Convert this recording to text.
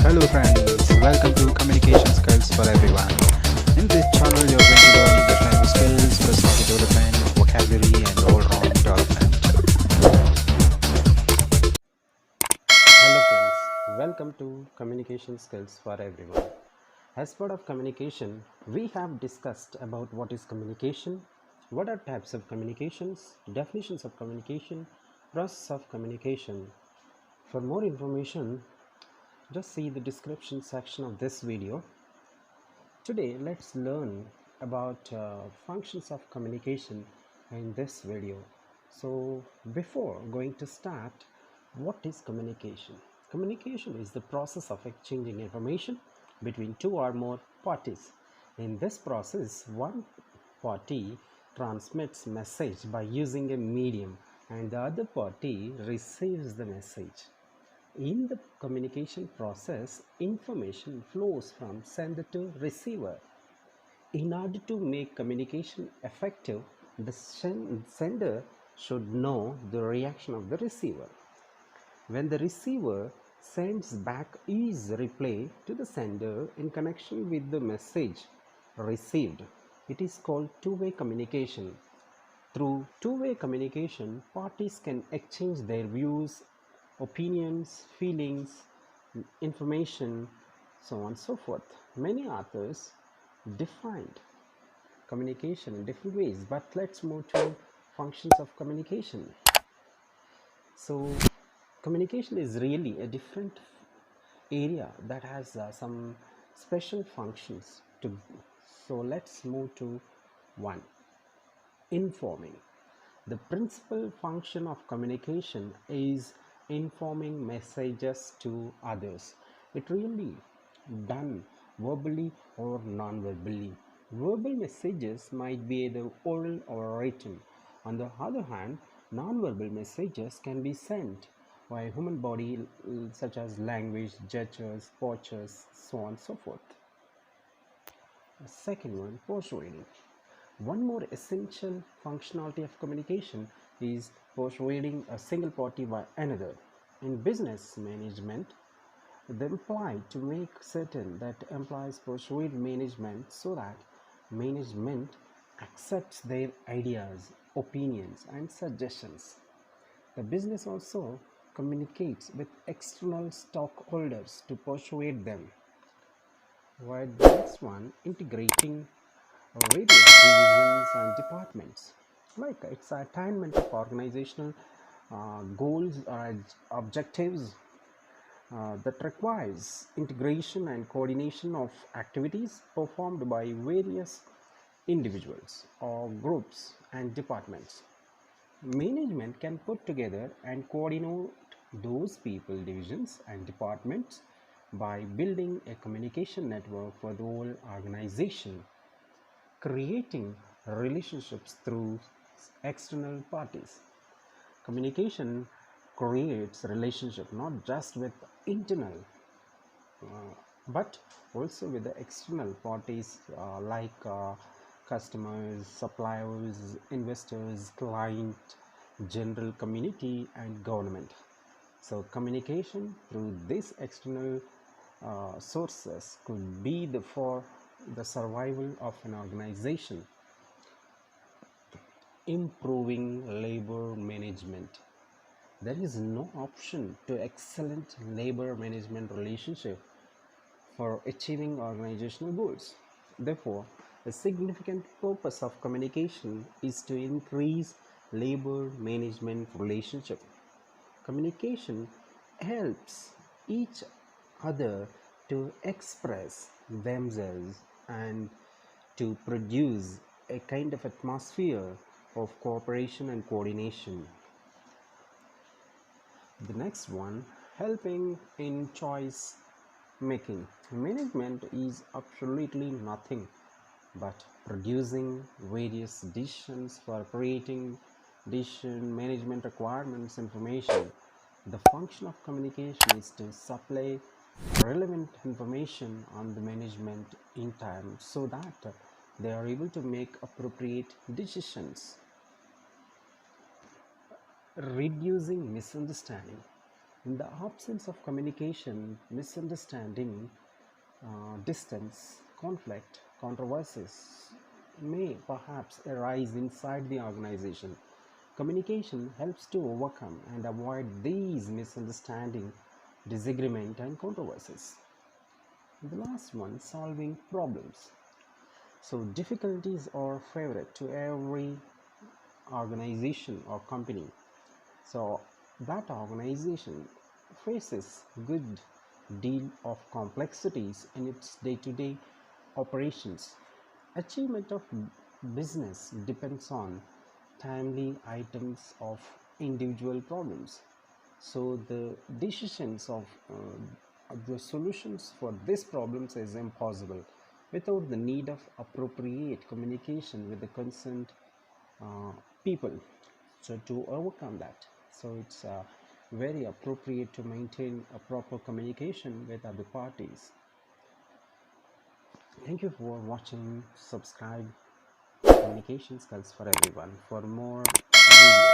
Hello friends, welcome to Communication Skills for Everyone. In this channel, you're going to learn English language skills, personality development, vocabulary, and all-round development. Hello, friends. Welcome to Communication Skills for Everyone. As part of communication, we have discussed about what is communication, what are types of communications, definitions of communication, process of communication. For more information, just see the description section of this video. Today, let's learn about functions of communication in this video. So, before going to start, what is communication? Communication is the process of exchanging information between two or more parties. In this process, one party transmits message by using a medium and the other party receives the message. In the communication process, information flows from sender to receiver. In order to make communication effective, the sender should know the reaction of the receiver. When the receiver sends back his reply to the sender in connection with the message received, it is called two-way communication. Through two-way communication, parties can exchange their views, opinions, feelings, information, so on and so forth. Many authors defined communication in different ways, but let's move to functions of communication. So, communication is really a different area that has some special functions to. So, let's move to one: informing. The principal function of communication is informing messages to others. It really done verbally or non-verbally. Verbal messages might be either oral or written. On the other hand, non-verbal messages can be sent by human body such as language, gestures, postures, so on and so forth. The second one, persuading. One more essential functionality of communication is persuading a single party by another. In business management, the employee to make certain that employees persuade management so that management accepts their ideas, opinions, and suggestions. The business also communicates with external stockholders to persuade them. While the next one, integrating various divisions and departments. Like it's attainment of organizational goals or objectives that requires integration and coordination of activities performed by various individuals or groups and departments. Management can put together and coordinate those people, divisions, and departments by building a communication network for the whole organization, creating relationships through external parties. Communication creates relationship not just with internal but also with the external parties like customers, suppliers, investors, client, general community, and government. So communication through these external sources could be for the survival of an organization. Improving labor management. There is no option to excellent labor management relationship for achieving organizational goals. Therefore, a significant purpose of communication is to increase labor management relationship. Communication helps each other to express themselves and to produce a kind of atmosphere of cooperation and coordination. The next one, helping in choice making. Management is absolutely nothing but producing various decisions for creating decision management requirements information. The function of communication is to supply relevant information on the management in time so that they are able to make appropriate decisions. Reducing misunderstanding. In the absence of communication, misunderstanding, distance, conflict, controversies may perhaps arise inside the organization. Communication helps to overcome and avoid these misunderstanding, disagreement, and controversies. The last one, solving problems. So difficulties are favorite to every organization or company. So that organization faces good deal of complexities in its day-to-day operations. Achievement of business depends on timely items of individual problems. So the decisions of the solutions for these problems is impossible without the need of appropriate communication with the concerned uh, people. So to overcome that, so it's very appropriate to maintain a proper communication with other parties. Thank you for watching. Subscribe communication skills for everyone for more videos.